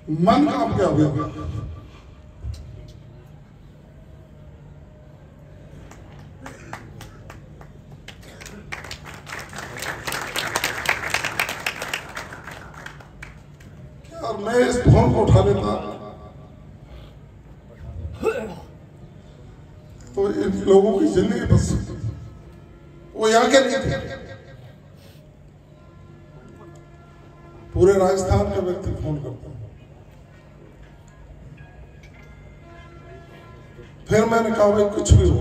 मन कांप गया हुआ। और मैं इस फोन को उठा लेता तो इन लोगों की जिंदगी बस, वो यहाँ के नहीं थे, पूरे राजस्थान के व्यक्ति फोन करते हैं। फिर मैंने कहा भाई कुछ भी हो,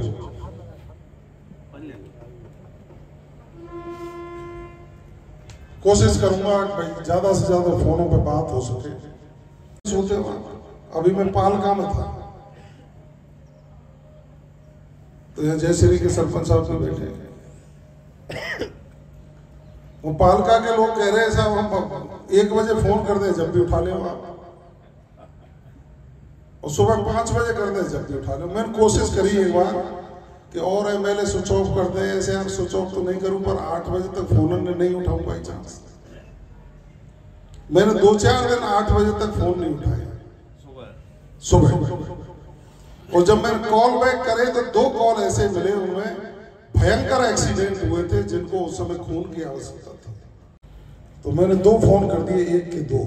कोशिश करूंगा कि भाई ज्यादा से ज्यादा फोनों पे बात हो सके। सोते वक्त अभी मैं पालका में था, तो यहाँ जयश्री के सरपंच साहब में बैठे, वो पालका के लोग कह रहे हैं साहब हम 1 बजे फोन कर दे जब भी उठा ले आप, और सुबह 5 बजे कर दे जब भी उठा ले। मैंने कोशिश करी एक बार कि और एमएलए स्विच ऑफ कर दे, ऐसे यार स्विच ऑफ तो नहीं करूं, पर 8 बजे तक फोन नहीं उठाऊं बाई चांस। मैंने 2-4 दिन 8 बजे तक फोन नहीं उठाया सुबह। और जब मैंने कॉल बैक करे तो 2 कॉल ऐसे मिले, उनमें भयंकर एक्सीडेंट हुए थे जिनको उस समय खून की आवश्यकता थी। तो मैंने 2 फोन कर दिए, 1 के 2।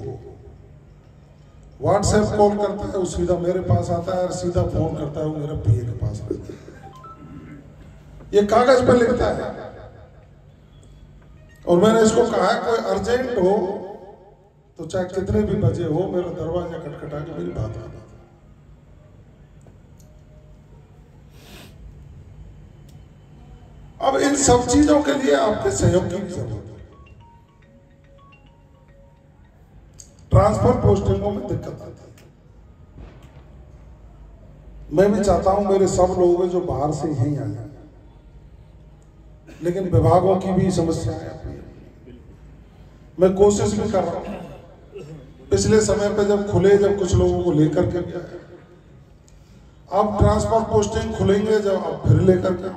व्हाट्सएप कॉल करता है वो सीधा मेरे पास आता है, और सीधा फोन करता है वो मेरे पीए के पास रहता है। ये कागज पर लिखता है। और मैंने इसको कहा कोई अर्जेंट हो तो चाहे कितने भी बजे हो, मेरा दरवाजा खटखटा के मेरी बात करना। अब इन सब चीजों के लिए आपके सहयोग की भी जरूरत है। ट्रांसफर पोस्टिंगों में दिक्कत आती है। मैं भी चाहता हूं मेरे सब लोग जो बाहर से यहीं आ जाए, लेकिन विभागों की भी समस्याएं आती है। मैं कोशिश भी कर रहा हूं। पिछले समय पे जब खुले, जब कुछ लोगों को लेकर के गया, अब ट्रांसफर पोस्टिंग खुलेंगे जब, अब फिर लेकर के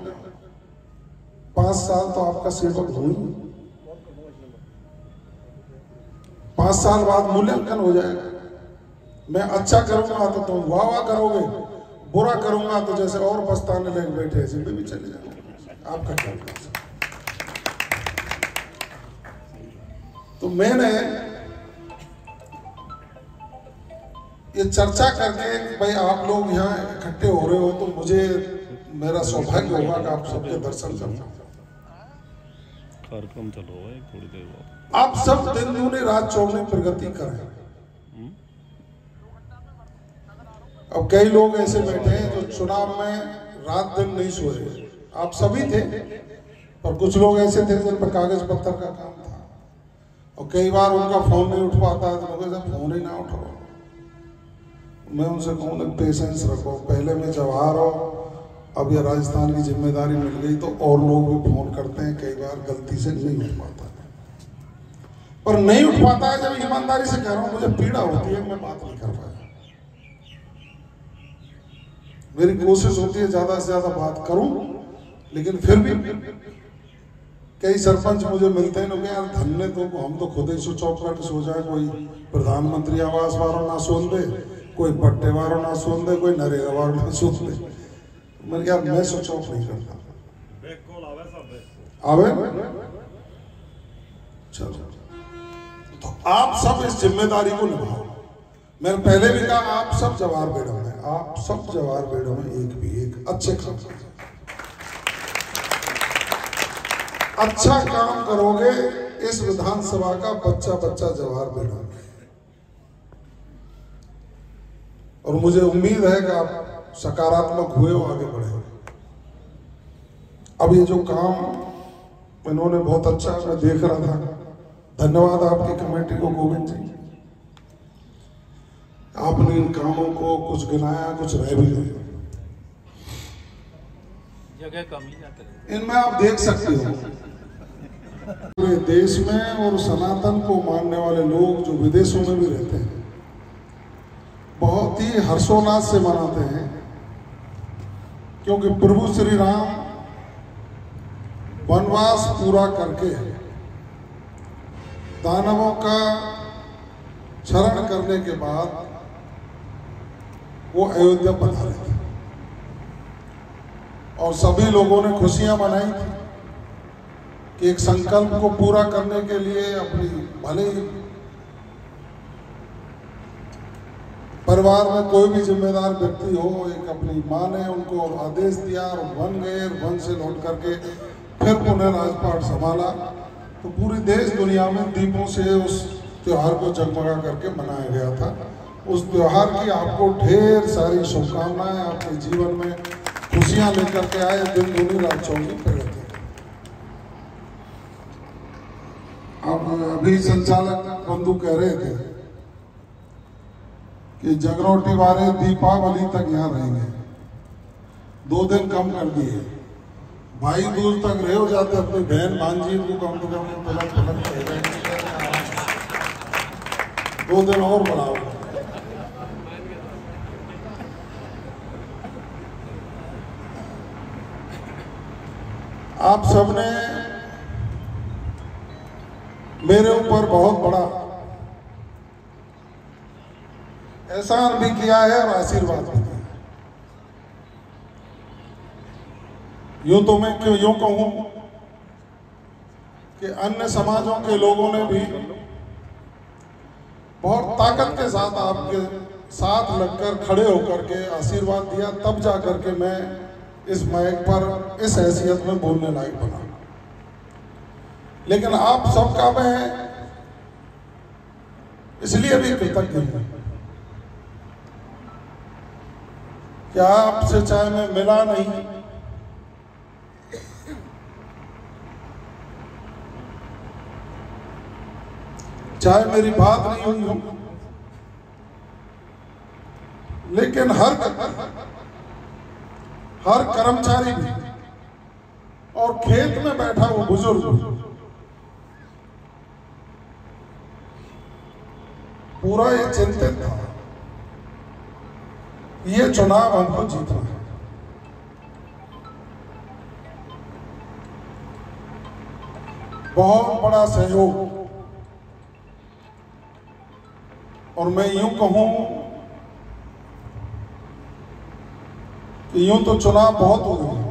5 साल तो आपका सेवक हुई, 5 साल बाद मूल्यांकन हो जाएगा। मैं अच्छा करूंगा तो तुम वाह वाह करोगे, बुरा करूंगा तो जैसे और पछताने लगे बैठे ऐसे में भी चले जाओगे। आपका क्या है? तो मैंने ये चर्चा करके भाई आप लोग यहाँ इकट्ठे हो रहे हो तो मुझे मेरा सौभाग्य होगा कि आप सबके दर्शन कर सकते। कार्यक्रम चलो थोड़ी देर बाद आप सब दिन दूनी रात चौगुनी प्रगति करें। अब कई लोग ऐसे बैठे हैं जो चुनाव में रात दिन नहीं सो रहे, आप सभी थे, पर कुछ लोग ऐसे थे जिन पर कागज पत्थर का काम था, और कई बार उनका फोन नहीं उठ पाता है तो लोग फोन ही ना उठाओ। मैं उनसे कहूँ पेशेंस रखो, पहले में जवाहर हो, अब ये राजस्थान की जिम्मेदारी मिल गई तो और लोग भी फोन करते हैं, कई बार गलती से नहीं उठ पाता है, पर नहीं उठ पाता है जब ईमानदारी से कह रहा हूँ, मुझे पीड़ा होती है, मैं बात नहीं कर पाया। मेरी कोशिश होती है ज्यादा से ज्यादा बात करूं, लेकिन फिर भी कई सरपंच मुझे मिलते हैं लोग, यार धन्य तो हम तो खुद ही स्विच ऑफ करके सो जाए, कोई प्रधानमंत्री आवास वालों ना सुन दे, कोई पट्टे वालों ना सुन दे, कोई नरेगा वालों ना सुन दे। मैंने यार मैं स्विच ऑफ नहीं करता, आवे चलो। तो आप सब इस जिम्मेदारी को निभाओ। मैंने पहले भी कहा आप सब जवाहर बेड़ों में, आप सब जवाहर बेड़ों में एक भी एक अच्छे काम करोगे, अच्छा काम करोगे, इस विधानसभा का बच्चा बच्चा जवाहर बेड़ा में। और मुझे उम्मीद है कि आप सकारात्मक हुए हो, आगे बढ़े। अब ये जो काम इन्होंने बहुत अच्छा, मैं देख रहा था, धन्यवाद आपकी कमेटी को गोविंद जी, आपने इन कामों को कुछ गिनाया, कुछ रह भी गए, जगह कम ही जाते हैं। इनमें आप देख सकते हो पूरे देश में और सनातन को मानने वाले लोग जो विदेशों में भी रहते हैं बहुत ही हर्षोल्लास से मनाते हैं, क्योंकि प्रभु श्री राम वनवास पूरा करके दानवों का शरण करने के बाद वो अयोध्या पधारे थे और सभी लोगों ने खुशियां मनाई थी कि एक संकल्प को पूरा करने के लिए अपनी भले ही परिवार में कोई भी जिम्मेदार व्यक्ति हो, एक अपनी माँ ने उनको आदेश दिया और वन गए, वन से लौट करके फिर पुनः राजपाट संभाला, तो पूरी देश दुनिया में दीपों से उस त्योहार को जगमगा करके मनाया गया था। उस त्योहार की आपको ढेर सारी शुभकामनाएं, आपके जीवन में खुशियां लेकर के आए, दिन दूनी रात चौगुनी प्रगति। अब अभी संचालक बंधु कह रहे थे कि जगरोटी वाले दीपावली तक यहाँ रहेंगे, 2 दिन कम कर दिए। भाई दूर तक रहे हो जाते, अपनी बहन भांजी को कम से कम पलट पलट कह रहे हैं, 2 दिन और बढ़ाओ। आप सबने मेरे ऊपर बहुत बड़ा एहसान भी किया है और आशीर्वाद भी दिया। यूं तो मैं क्यों यूं कहूं कि अन्य समाजों के लोगों ने भी बहुत ताकत के साथ आपके साथ लगकर खड़े होकर के आशीर्वाद दिया, तब जा करके मैं इस माइक पर इस हैसियत में बोलने लायक बना। लेकिन आप सबका मैं इसलिए भी कृतज्ञ हूं कि आपसे चाहे मैं मिला नहीं, चाहे मेरी बात नहीं हुई हो, लेकिन हर कर्मचारी भी और खेत में बैठा वो बुजुर्ग पूरा ये चिंतित था, ये चुनाव हमको जीतना है। बहुत बड़ा सहयोग, और मैं यूं कहूं कि यूं तो चुनाव बहुत हुए हैं,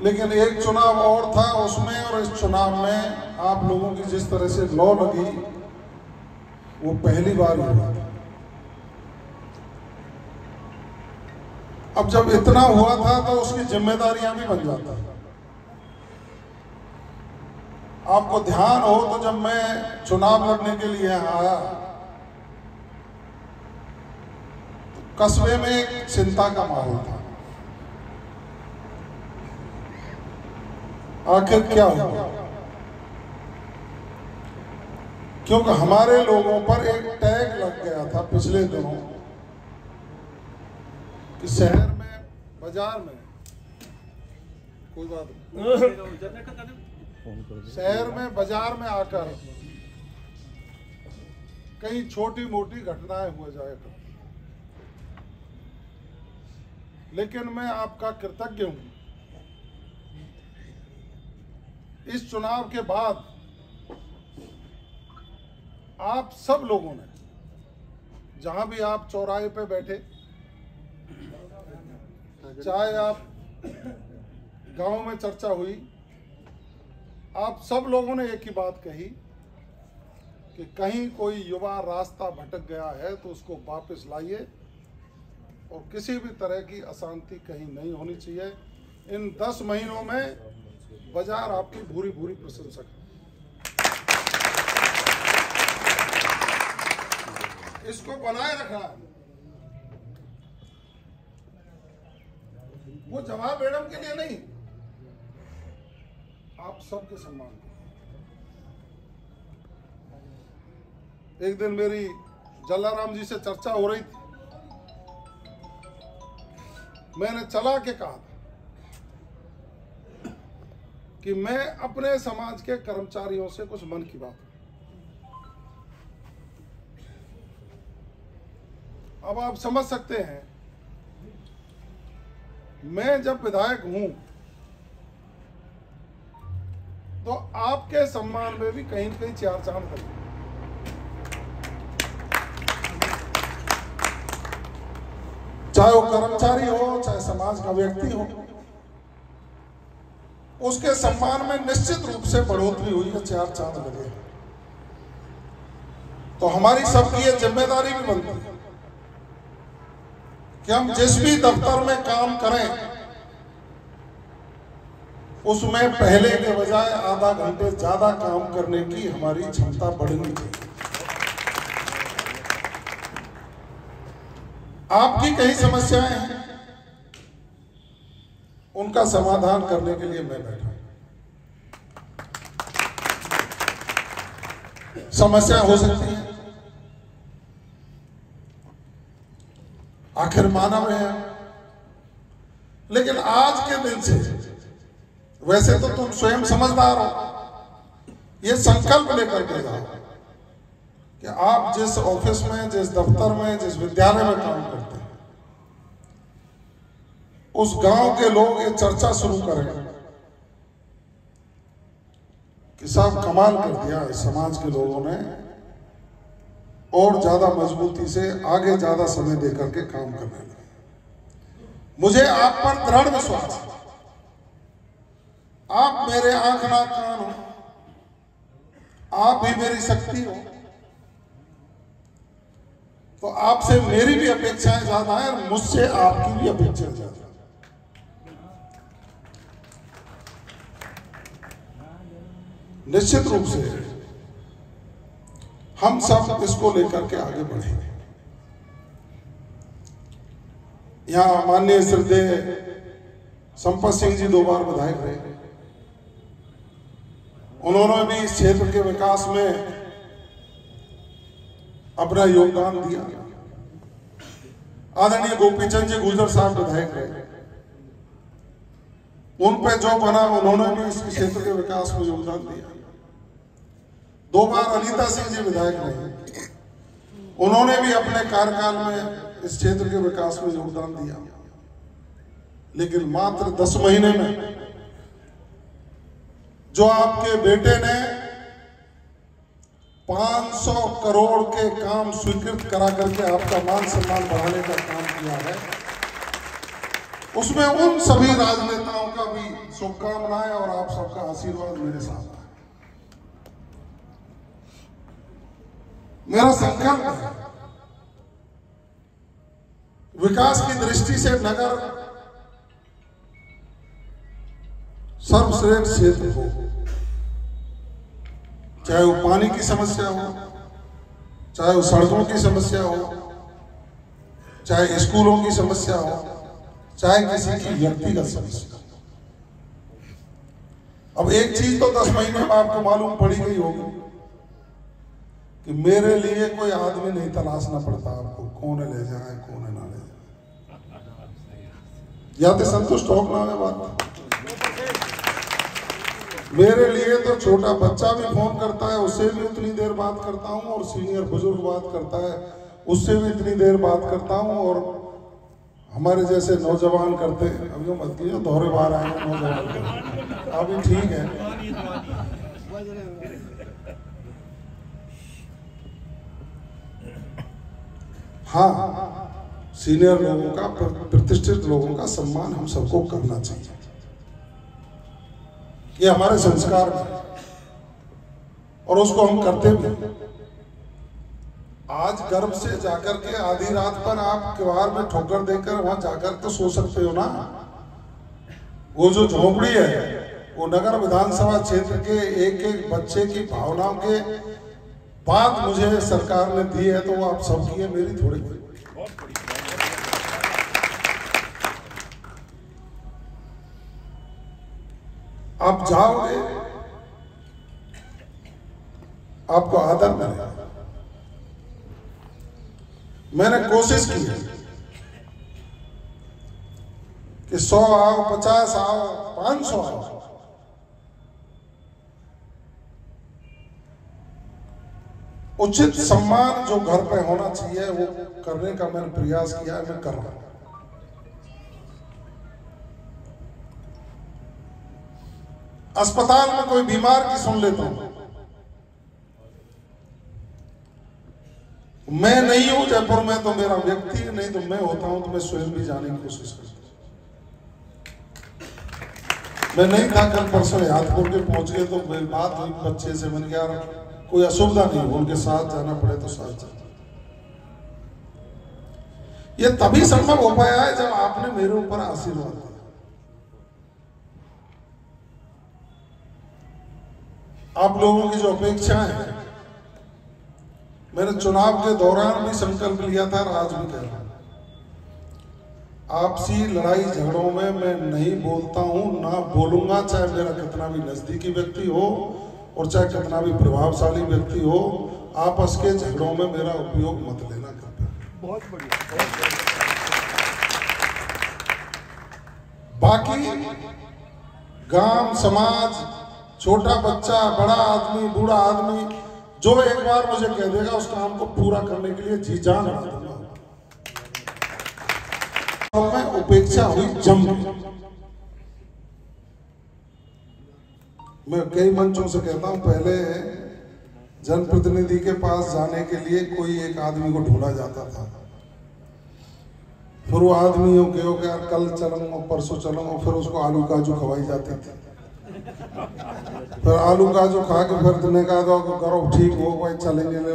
लेकिन एक चुनाव और था उसमें, और इस चुनाव में आप लोगों की जिस तरह से लौ लगी वो पहली बार हुआ था। अब जब इतना हुआ था तो उसकी जिम्मेदारियां भी बन जाती हैं। आपको ध्यान हो तो जब मैं चुनाव लड़ने के लिए आया तो कस्बे में एक चिंता का माहौल था, आखिर क्या होगा, क्योंकि हमारे लोगों पर एक टैग लग गया था पिछले दिनों कि शहर में, बाजार में, कोई बात नहीं, शहर में, बाजार में आकर कई छोटी मोटी घटनाएं हो जाए तो, लेकिन मैं आपका कृतज्ञ हूं। इस चुनाव के बाद आप सब लोगों ने, जहां भी आप चौराहे पे बैठे, चाहे आप गांव में चर्चा हुई, आप सब लोगों ने एक ही बात कही कि कहीं कोई युवा रास्ता भटक गया है तो उसको वापस लाइए, और किसी भी तरह की अशांति कहीं नहीं होनी चाहिए। इन 10 महीनों में बाजार आपकी भूरी भूरी प्रशंसा है। इसको बनाए रखना है। वो जवाब मैडम के लिए नहीं, आप सबके सम्मान। एक दिन मेरी जलाराम जी से चर्चा हो रही थी, मैंने चला के कहा था कि मैं अपने समाज के कर्मचारियों से कुछ मन की बात। अब आप समझ सकते हैं, मैं जब विधायक हूं तो आपके सम्मान में भी कहीं न कहीं 4 चांद लगे। चाहे वो कर्मचारी हो, चाहे समाज का व्यक्ति हो, उसके सम्मान में निश्चित रूप से बढ़ोतरी हुई है, 4 चांद लगे। तो हमारी सबकी ये जिम्मेदारी भी बनती है कि हम जिस भी दफ्तर में काम करें उसमें पहले के बजाय आधा घंटे ज्यादा काम करने की हमारी क्षमता बढ़नी चाहिए। आपकी कई समस्याएं हैं, उनका समाधान करने के लिए मैं बैठा हूं। समस्याएं हो सकती हैं, आखिर मानव है, लेकिन आज के दिन से, वैसे तो तुम स्वयं समझदार हो, ये संकल्प लेकर के जाओ कि आप जिस ऑफिस में, जिस दफ्तर में, जिस विद्यालय में काम करते हैं, उस गांव के लोग ये चर्चा शुरू करें कि साहब कमाल कर दिया समाज के लोगों ने, और ज्यादा मजबूती से आगे ज्यादा समय देकर के काम करने लगे। मुझे आप पर दृढ़ विश्वास है, आप मेरे आंख नाक कान हो, आप भी मेरी शक्ति हो, तो आपसे मेरी भी अपेक्षाएं ज्यादा है और मुझसे आपकी भी अपेक्षाएं ज्यादा। निश्चित रूप से हम सब इसको लेकर के आगे बढ़ेंगे। यहां माननीय श्रद्धेय संपत सिंह जी 2 बार विधायक रहे, उन्होंने भी इस क्षेत्र के विकास में अपना योगदान दिया। आदरणीय गोपीचंद जी गुजर साहब विधायक रहे, उन पे जो बना उन्होंने भी इस क्षेत्र के विकास में योगदान दिया। 2 बार अनीता सिंह जी विधायक रहे, उन्होंने भी अपने कार्यकाल में इस क्षेत्र के विकास में योगदान दिया। लेकिन मात्र 10 महीने में जो आपके बेटे ने 500 करोड़ के काम स्वीकृत करा करके आपका मान सम्मान बढ़ाने का काम किया है, उसमें उन सभी राजनेताओं का भी शुभकामनाएं और आप सबका आशीर्वाद मेरे साथ है। मेरा संकल्प है विकास की दृष्टि से नगर सर्वश्रेष्ठ क्षेत्र हो, चाहे वो पानी की समस्या हो, चाहे वो सड़कों की समस्या हो, चाहे स्कूलों की समस्या हो, चाहे किसी की व्यक्तिगत समस्या। अब एक चीज तो 10 महीने में आपको मालूम पड़ी गई होगी कि मेरे लिए कोई आदमी नहीं तलाशना पड़ता आपको, कौन ले जाए कौन ना ले जाए, या तो संतुष्ट होना है बात। मेरे लिए तो छोटा बच्चा भी फोन करता है, उससे भी उतनी देर बात करता हूं, और सीनियर बुजुर्ग बात करता है, उससे भी इतनी देर बात करता हूं, और हमारे जैसे नौजवान करते हैं। अभी मत कीजिए, दौरे बाहर आए नौजवान अभी ठीक है। हाँ, सीनियर लोगों का, प्रतिष्ठित लोगों का सम्मान हम सबको करना चाहिए, ये हमारे संस्कार में, और उसको हम करते भी। आज गर्भ से जाकर के आधी रात पर आप किवाड़ में ठोकर देकर वहां जाकर तो सो सकते हो ना। वो जो झोपड़ी है वो नगर विधानसभा क्षेत्र के एक एक बच्चे की भावनाओं के बाद मुझे सरकार ने दी है, तो वो आप सबकी है, मेरी थोड़ी। आप जाओगे आपको आदर मिलेगा। मैंने कोशिश की है कि 100 आओ, 50 आओ, 500 आओ, उचित सम्मान जो घर पे होना चाहिए वो करने का मैंने प्रयास किया है, मैं कर रहा हूं। अस्पताल में कोई बीमार की सुन लेता हूं, मैं नहीं हूं जयपुर में तो मेरा व्यक्ति, नहीं तो मैं होता हूं तो मैं स्वयं भी जाने की कोशिश करता। मैं नहीं था, कल परसों यादपुर के पहुंच गए तो मेरी बात हुई बच्चे से, मैंने कहा यार कोई असुविधा नहीं, उनके साथ जाना पड़े तो साथ जाना। ये तभी संभव हो पाया है जब आपने मेरे ऊपर आशीर्वाद दिया। आप लोगों की जो अपेक्षाएं हैं, मैंने चुनाव के दौरान भी संकल्प लिया था और आज भी कह रहा हूं, आपसी लड़ाई झगड़ों में मैं नहीं बोलता हूं, ना बोलूंगा, चाहे मेरा कितना भी नजदीकी व्यक्ति हो और चाहे कितना भी प्रभावशाली व्यक्ति हो। आपस के झगड़ों में मेरा उपयोग मत लेना करता। बहुत बढ़िया। बाकी गांव समाज, छोटा बच्चा, बड़ा आदमी, बूढ़ा आदमी, जो एक बार मुझे कह देगा उस काम को पूरा करने के लिए जी जान लगा दूंगा। में उपेक्षा हुई जम। मैं कई मंचों से कहता हूं, पहले जनप्रतिनिधि के पास जाने के लिए कोई एक आदमी को ढूंढा जाता था, फिर वो आदमी हो गया कल चलूंगा परसों चलूंगा, फिर उसको आलू काजू खवाई जाती थी, फिर आलू काजू खा के फिर तुमने कहा दो करो ठीक हो भाई चलेंगे ले,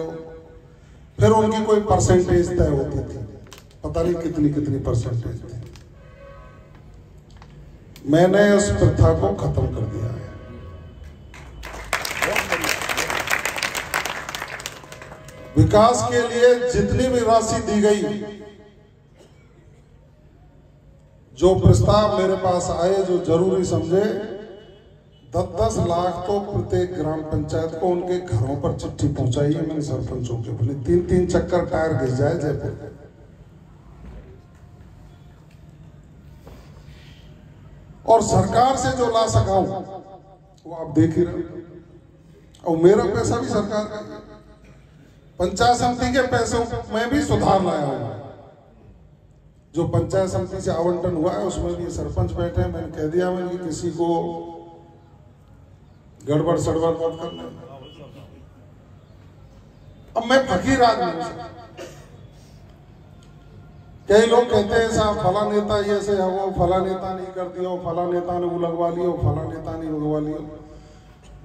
फिर उनकी कोई परसेंटेज तय होती थी, पता नहीं कितनी परसेंटेज थी। मैंने उस प्रथा को खत्म कर दिया है। विकास के लिए जितनी भी राशि दी गई, जो प्रस्ताव मेरे पास आए, जो जरूरी समझे, 10-10 लाख तो प्रत्येक ग्राम पंचायत को उनके घरों पर चिट्ठी पहुंचाई है मैंने सरपंचों के, अपने 3-3 चक्कर टायर घिस जाए जयपुर। और सरकार से जो ला सका हूं वो आप देख ही रहे, और मेरा पैसा भी सरकार का, पंचायत समिति के पैसों में भी सुधार लाया हूं। जो पंचायत समिति से आवंटन हुआ है उसमें भी सरपंच बैठे हैं, मैंने कह दिया मैंने कि किसी को गड़बड़ सड़बड़ मत करना। अब मैं फकीर आदमी हूं। कई लोग कहते हैं साहब फला नेता ये से है, वो फला नेता नहीं कर दिया, फला नेता ने वो लगवा लिया, फला नेता नहीं लगवा लिया।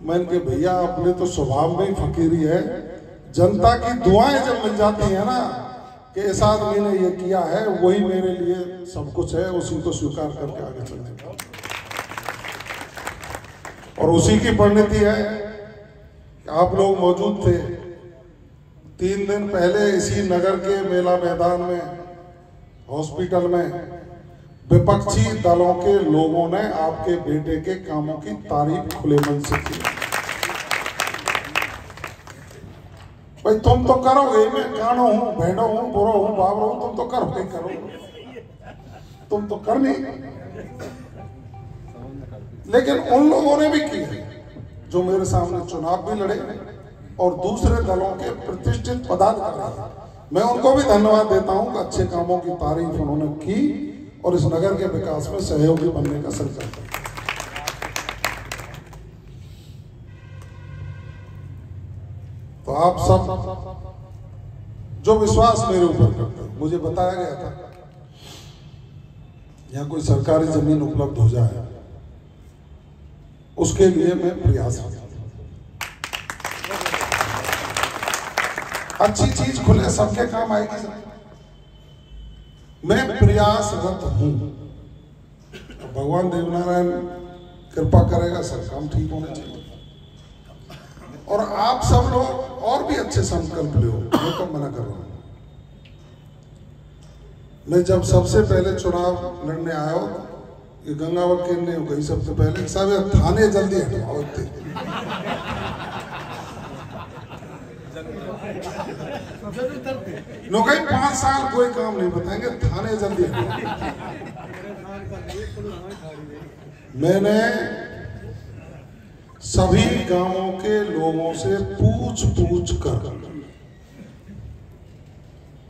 मैंने कहा भैया अपने तो स्वभाव में ही फकीरी है, जनता की दुआएं जब मिल जाती है ना कि इस आदमी ने ये किया है, वही मेरे लिए सब कुछ है, उसी को स्वीकार करके आगे चलने का। और उसी की परिणति है कि आप लोग मौजूद थे 3 दिन पहले इसी नगर के मेला मैदान में, हॉस्पिटल में विपक्षी दलों के लोगों ने आपके बेटे के कामों की तारीफ खुले मन से की। भाई तुम तो करोगे, मैं कानो हूं, भेड़ो हूं, बुरो हूं, बाबरो हूं, तुम तो करोगे, तुम तो कर नहीं। लेकिन उन लोगों ने भी की जो मेरे सामने चुनाव भी लड़े और दूसरे दलों के प्रतिष्ठित पदाधिकारी, मैं उनको भी धन्यवाद देता हूं कि अच्छे कामों की तारीफ उन्होंने की और इस नगर के विकास में सहयोगी बनने का संकल्प किया। तो आप सब जो विश्वास मेरे ऊपर करते हैं, मुझे बताया गया था यहाँ कोई सरकारी जमीन उपलब्ध हो जाए, उसके लिए मैं प्रयासरत हूं। अच्छी चीज खुले सबके काम आएगी, मैं प्रयासरत हूं। भगवान देवनारायण कृपा करेगा, सब काम ठीक होने चाहिए। और आप सब लोग और भी अच्छे संकल्प लो, मैं तो मना कर रहा हूं। मैं जब सबसे पहले चुनाव लड़ने आया हूं, ये गंगावत केंद्र हो गई सबसे पहले, सब थाने जल्दी हटवाओ थे। नो कहीं 5 साल कोई काम नहीं बताएंगे, थाने जल्दी हटवाओ। मैंने सभी गांवों के लोगों से पूछ कर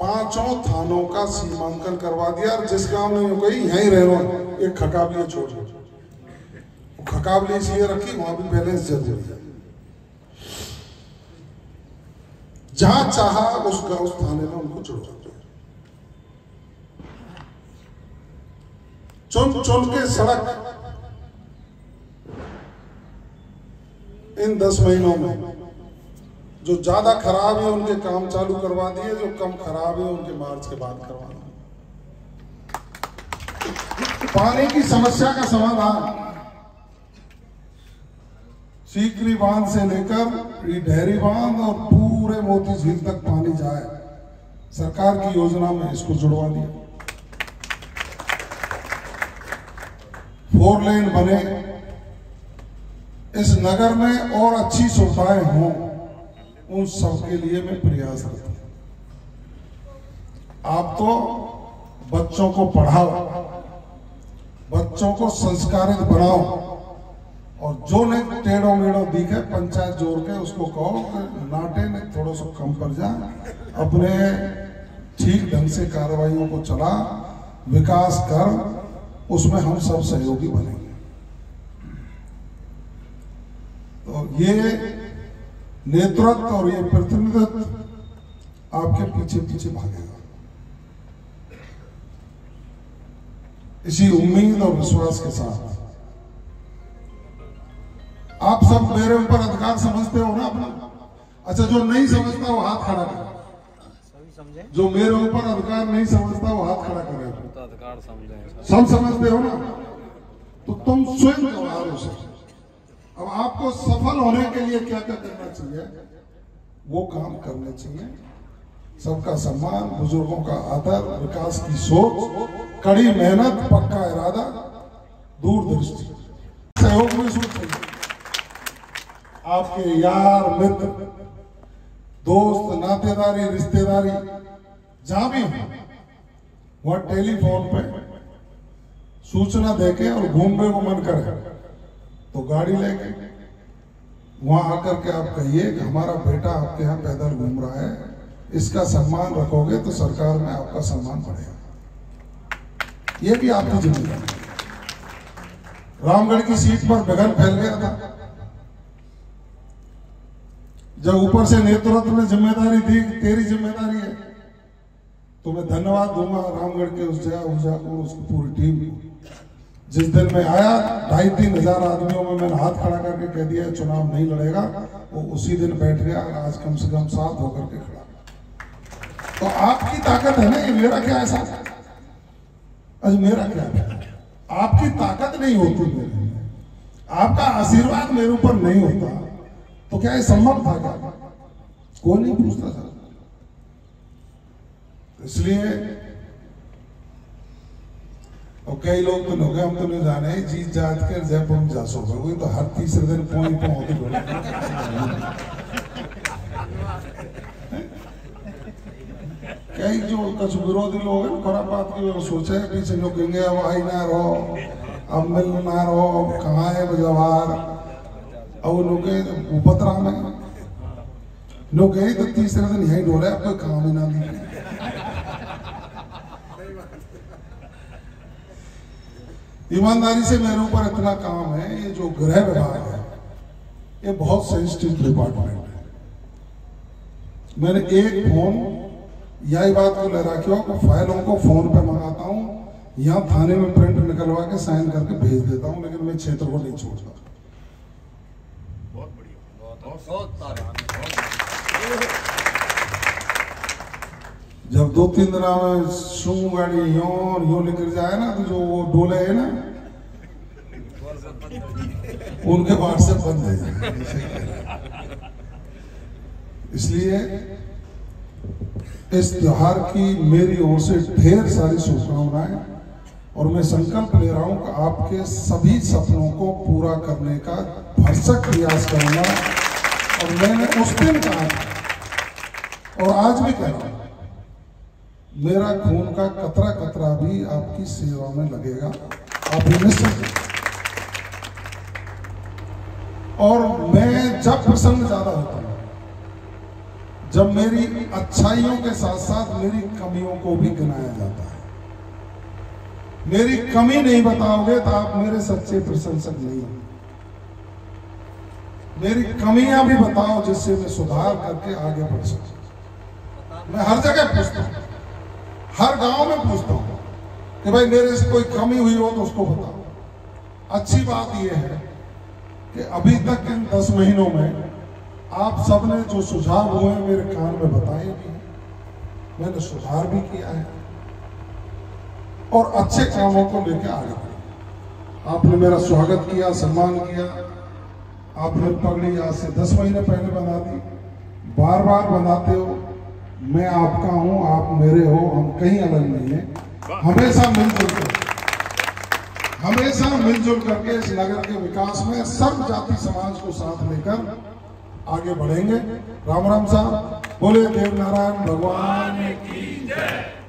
5 थानों का सीमांकन करवा दिया, और जिस गांव में गई यहीं रह रहा, एक खकाबली छोड़ दो। खकाबली इसलिए रखी, वहां भी बैलेंस जरूरी है। जहां चाहा उस थाने में उनको जुड़वा दिया। चुन चुन के सड़क इन 10 महीनों में जो ज्यादा खराब है उनके काम चालू करवा दिए, जो कम खराब है उनके मार्च के बाद करवा दिए। पानी की समस्या का समाधान सीकरी बांध से लेकर डेहरी बांध और पूरे मोती झील तक पानी जाए, सरकार की योजना में इसको जुड़वा दिया। 4 लेन बने, इस नगर में और अच्छी सुविधाएं हों, उन सब के लिए मैं प्रयासरत हूं। आप तो बच्चों को पढ़ाओ, बच्चों को संस्कारित बनाओ, और जो ने टेढ़ो मेढ़ो दिखे पंचायत जोड़ के उसको कहो कि नाटे ने थोड़ा सा कम कर जा, अपने ठीक ढंग से कार्रवाइयों को चला, विकास कर, उसमें हम सब सहयोगी बनेंगे। तो ये नेतृत्व और ये प्रतिनिधित्व आपके पीछे पीछे भागेगा। इसी उम्मीद और विश्वास के साथ आप सब मेरे ऊपर अधिकार समझते हो ना अपना? अच्छा, जो नहीं समझता वो हाथ खड़ा करे। जो मेरे ऊपर अधिकार नहीं समझता वो हाथ खड़ा करे। अधिकार समझे, सब समझते हो ना? तो तुम स्वयं व्यवहार उसे। अब आपको सफल होने के लिए क्या क्या करना चाहिए, वो काम करने चाहिए। सबका सम्मान, बुजुर्गों का आदर, विकास की सोच, कड़ी मेहनत, पक्का इरादा, दूरदृष्टि, सहयोग में सोच। आपके यार मित्र, दोस्त, नातेदारी, रिश्तेदारी जहां भी हो, वहां टेलीफोन पे सूचना देके और घूमने को मन करे तो गाड़ी लेके वहां आकर के आप कहिए कि हमारा बेटा आपके यहाँ पैदल घूम रहा है, इसका सम्मान रखोगे तो सरकार में आपका सम्मान बढ़ेगा। ये भी आपकी जिम्मेदारी। रामगढ़ की सीट पर विघन फैल गया था, जब ऊपर से नेतृत्व ने जिम्मेदारी दी, तेरी जिम्मेदारी है, तो मैं धन्यवाद दूंगा रामगढ़ के उस जया ऊर्जा को, उसकी पूरी टीम को। जिस दिन मैं आया 2,5-3 हजार आदमियों में मैंने हाथ खड़ा करके कह दिया चुनाव नहीं लड़ेगा, वो उसी दिन बैठ गया। आज कम से कम 7 होकर के खड़ा। तो आपकी ताकत है ना, ये मेरा क्या ऐसा, आज मेरा क्या है? आपकी ताकत नहीं होती मेरे, आपका आशीर्वाद मेरे ऊपर नहीं होता तो क्या ये संभव था? क्या कोई नहीं पूछता था। इसलिए और कई लोग तो लोग हम तो नहीं जाने जीत जात कर जयपुर में जा सो वही तो हर तीसरे दिन पॉइंट होती कई जो कुछ विरोधी लोग हैं खराब बात की वो सोचे पीछे जो कहेंगे अब आई ना रहो, अब मिल ना रहो, कहाँ है जवाहर, अब लोग उपद्रा में लोग गए तो तीसरे दिन यही डोले, अब कोई काम ही ना दिखे। ईमानदारी से मेरे ऊपर इतना काम है, ये जो गृह विभाग है ये बहुत सेंसिटिव डिपार्टमेंट है। मैंने एक फोन यही बात को ले रखी हो कि फाइलों को फोन पे मंगाता हूँ, यहाँ थाने में प्रिंट निकलवा के साइन करके भेज देता हूँ, लेकिन मैं क्षेत्र को नहीं छोड़ता। बहुत बढ़िया, जब 2-3 दिन में शू गाड़ी यूं निकल जाए ना, तो जो वो डोले है ना उनके व्हाट्सएप बंद है जाए। इसलिए इस त्योहार की मेरी ओर से ढेर सारी शुभकामनाएं, और मैं संकल्प ले रहा हूं कि आपके सभी सपनों को पूरा करने का भरसक प्रयास करूंगा। और मैंने उस दिन कहा और आज भी कह रहा हूं, मेरा खून का कतरा कतरा भी आपकी सेवा में लगेगा, आप निश्चित। और मैं जब प्रसन्न ज्यादा होता हूं, जब मेरी अच्छाइयों के साथ साथ मेरी कमियों को भी गिनाया जाता है। मेरी कमी नहीं बताओगे तो आप मेरे सच्चे प्रशंसक नहीं हो। मेरी कमियां भी बताओ जिससे मैं सुधार करके आगे बढ़ सकूं। मैं हर जगह पूछता हूँ, हर गांव में पूछता हूँ कि भाई मेरे से कोई कमी हुई हो तो उसको बताओ। अच्छी बात यह है कि अभी तक इन 10 महीनों में आप सबने जो सुझाव हुए मेरे कान में बताए भी, मैंने सुधार भी किया है और अच्छे कामों को लेकर आगे बढ़े। आपने मेरा स्वागत किया, सम्मान किया, आपने पगड़ी आज से 10 महीने पहले बना दी, बार बार बनाते हो। मैं आपका हूं, आप मेरे हो, हम कहीं अलग नहीं है। हमेशा मिलजुल करके इस नगर के विकास में सब जाति समाज को साथ लेकर आगे बढ़ेंगे। राम राम साहब, बोले देव नारायण भगवान की जय।